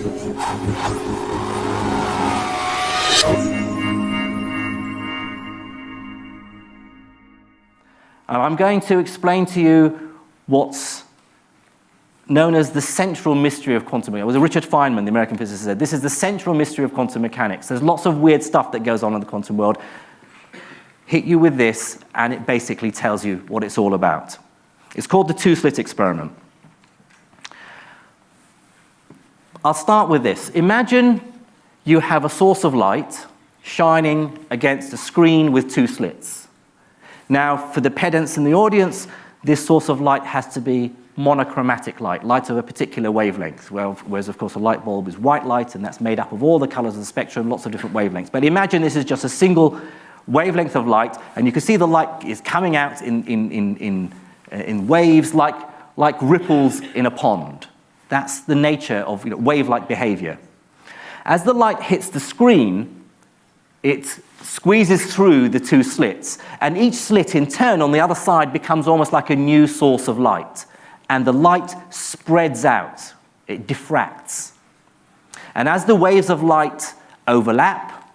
And I'm going to explain to you what's known as the central mystery of quantum mechanics. It was Richard Feynman, the American physicist, said, this is the central mystery of quantum mechanics. There's lots of weird stuff that goes on in the quantum world. Hit you with this, and it basically tells you what it's all about. It's called the two-slit experiment. I'll start with this. Imagine you have a source of light shining against a screen with two slits. Now, for the pedants in the audience, this source of light has to be monochromatic light, light of a particular wavelength, whereas, of course, a light bulb is white light, and that's made up of all the colors of the spectrum, lots of different wavelengths. But imagine this is just a single wavelength of light, and you can see the light is coming out in waves like ripples in a pond. That's the nature of wave-like behavior. As the light hits the screen, it squeezes through the two slits, and each slit in turn on the other side becomes almost like a new source of light, and the light spreads out, it diffracts. And as the waves of light overlap,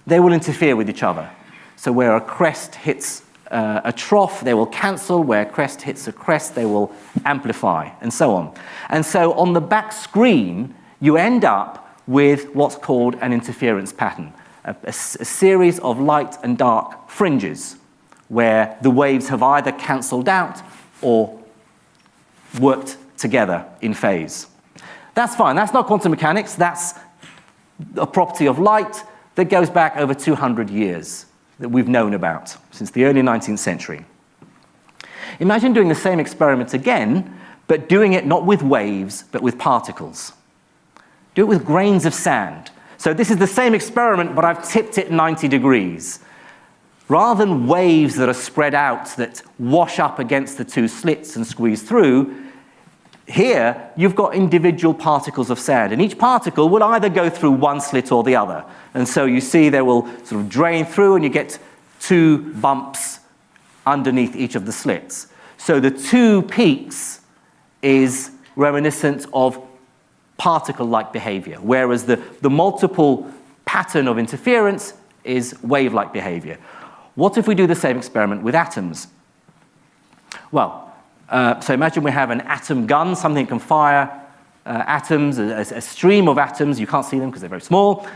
they will interfere with each other. So where a crest hits a trough, they will cancel. Where a crest hits a crest, they will amplify, and so on. And so on the back screen, you end up with what's called an interference pattern, a series of light and dark fringes, where the waves have either cancelled out or worked together in phase. That's fine. That's not quantum mechanics. That's a property of light that goes back over 200 years that we've known about since the early 19th century. Imagine doing the same experiment again, but doing it not with waves, but with particles. Do it with grains of sand. So this is the same experiment, but I've tipped it 90 degrees. Rather than waves that are spread out that wash up against the two slits and squeeze through, here you've got individual particles of sand, and each particle will either go through one slit or the other. And so you see they will sort of drain through, and you get two bumps underneath each of the slits. So the two peaks is reminiscent of particle-like behavior, whereas the multiple pattern of interference is wave-like behavior. What if we do the same experiment with atoms? Well, so imagine we have an atom gun, something that can fire atoms, a stream of atoms. You can't see them because they're very small.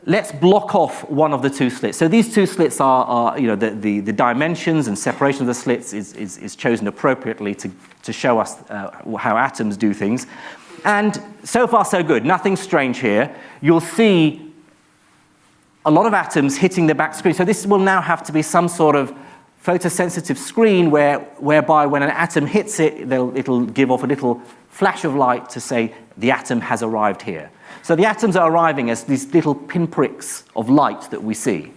Let's block off one of the two slits. So these two slits are the dimensions and separation of the slits is chosen appropriately to show us how atoms do things. And so far, so good. Nothing strange here. You'll see a lot of atoms hitting the back screen. So this will now have to be some sort of photosensitive screen whereby when an atom hits it, it'll give off a little flash of light to say the atom has arrived here. So the atoms are arriving as these little pinpricks of light that we see.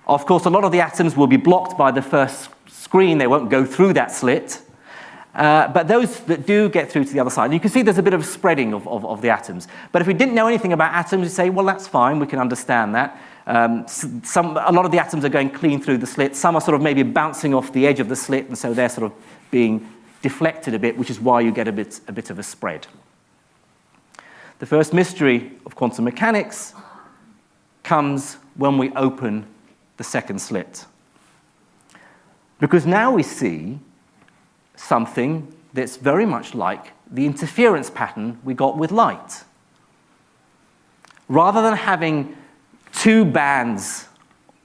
Of course, a lot of the atoms will be blocked by the first screen. They won't go through that slit. But those that do get through to the other side, you can see there's a bit of spreading of the atoms. But if we didn't know anything about atoms, we'd say, well, that's fine, we can understand that. A lot of the atoms are going clean through the slit. Some are sort of maybe bouncing off the edge of the slit, and so they're sort of being deflected a bit, which is why you get a bit of a spread. The first mystery of quantum mechanics comes when we open the second slit. Because now we see something that's very much like the interference pattern we got with light. Rather than having two bands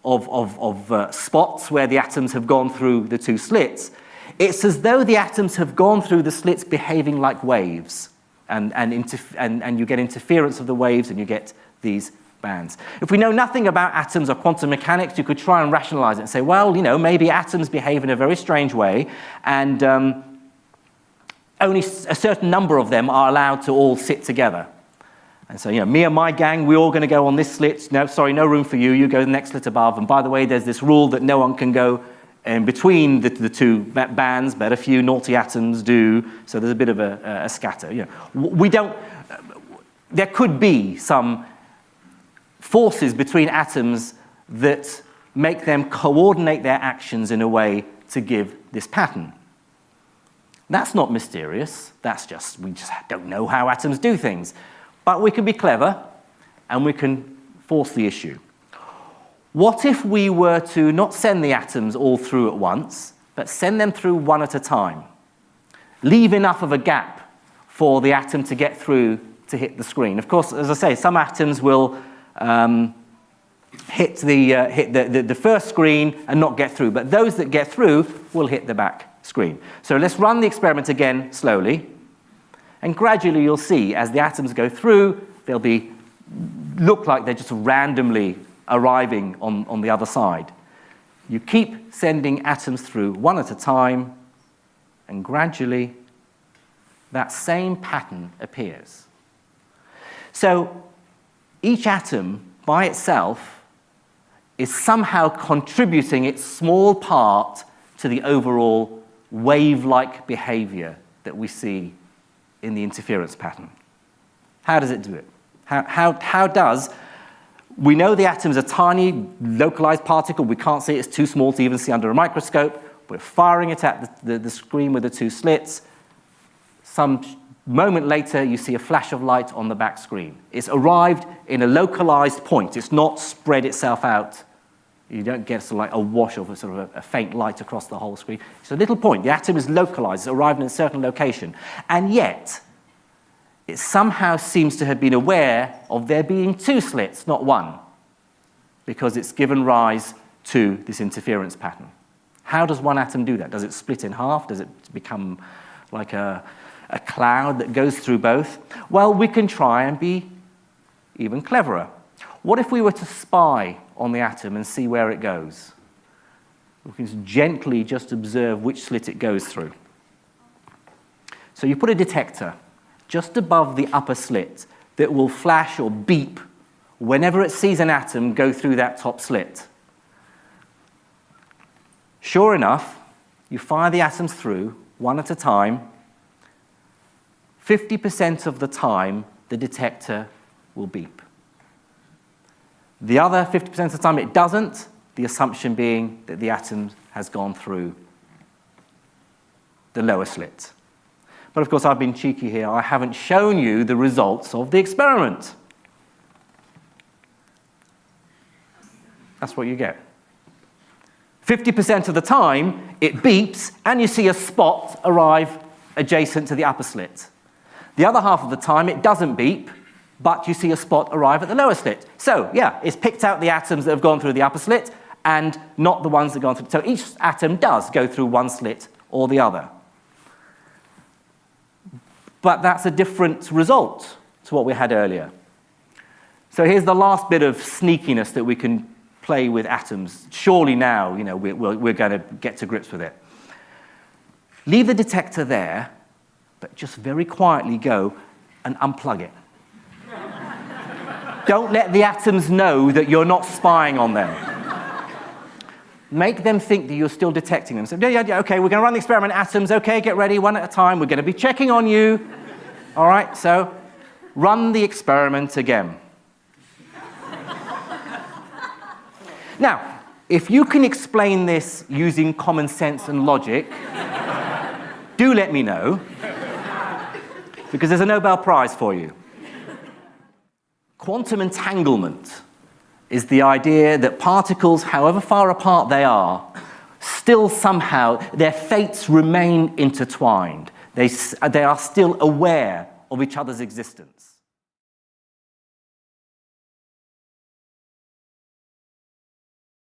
of spots where the atoms have gone through the two slits, it's as though the atoms have gone through the slits behaving like waves, and you get interference of the waves and you get these bands. If we know nothing about atoms or quantum mechanics, you could try and rationalize it and say, well, maybe atoms behave in a very strange way, and only a certain number of them are allowed to all sit together. And so, me and my gang, we're all going to go on this slit. No, sorry, no room for you. You go to the next slit above. And by the way, there's this rule that no one can go in between the two bands, but a few naughty atoms do. So there's a bit of a scatter. We don't. There could be some forces between atoms that make them coordinate their actions in a way to give this pattern. That's not mysterious. We just don't know how atoms do things. But we can be clever, and we can force the issue. What if we were to not send the atoms all through at once, but send them through one at a time? Leave enough of a gap for the atom to get through to hit the screen. Of course, as I say, some atoms will hit the first screen and not get through, but those that get through will hit the back screen. So let's run the experiment again slowly, and gradually you'll see as the atoms go through, they'll look like they're just randomly arriving on the other side. You keep sending atoms through one at a time, and gradually that same pattern appears. So each atom by itself is somehow contributing its small part to the overall wave-like behavior that we see in the interference pattern. How does it do it? How does... We know the atom's a tiny, localized particle. We can't see it. It's too small to even see under a microscope. We're firing it at the screen with the two slits. Some moment later, you see a flash of light on the back screen. It's arrived in a localized point. It's not spread itself out. You don't get sort of like a wash of a faint light across the whole screen. It's a little point. The atom is localized. It's arrived in a certain location. And yet, it somehow seems to have been aware of there being two slits, not one, because it's given rise to this interference pattern. How does one atom do that? Does it split in half? Does it become like a cloud that goes through both? Well, we can try and be even cleverer. What if we were to spy on the atom and see where it goes? We can gently just observe which slit it goes through. So you put a detector just above the upper slit that will flash or beep whenever it sees an atom go through that top slit. Sure enough, you fire the atoms through, one at a time. 50% of the time, the detector will beep. The other 50% of the time it doesn't, the assumption being that the atom has gone through the lower slit. But of course, I've been cheeky here. I haven't shown you the results of the experiment. That's what you get. 50% of the time, it beeps, and you see a spot arrive adjacent to the upper slit. The other half of the time, it doesn't beep, but you see a spot arrive at the lower slit. So, yeah, it's picked out the atoms that have gone through the upper slit and not the ones that have gone through. So each atom does go through one slit or the other. But that's a different result to what we had earlier. So here's the last bit of sneakiness that we can play with atoms. Surely now, we're going to get to grips with it. Leave the detector there, but just very quietly go and unplug it. Don't let the atoms know that you're not spying on them. Make them think that you're still detecting them. So, yeah, okay, we're going to run the experiment. Atoms, okay, get ready, one at a time. We're going to be checking on you. All right, so run the experiment again. Now, if you can explain this using common sense and logic, do let me know, because there's a Nobel Prize for you. Quantum entanglement is the idea that particles, however far apart they are, still somehow, their fates remain intertwined. They are still aware of each other's existence.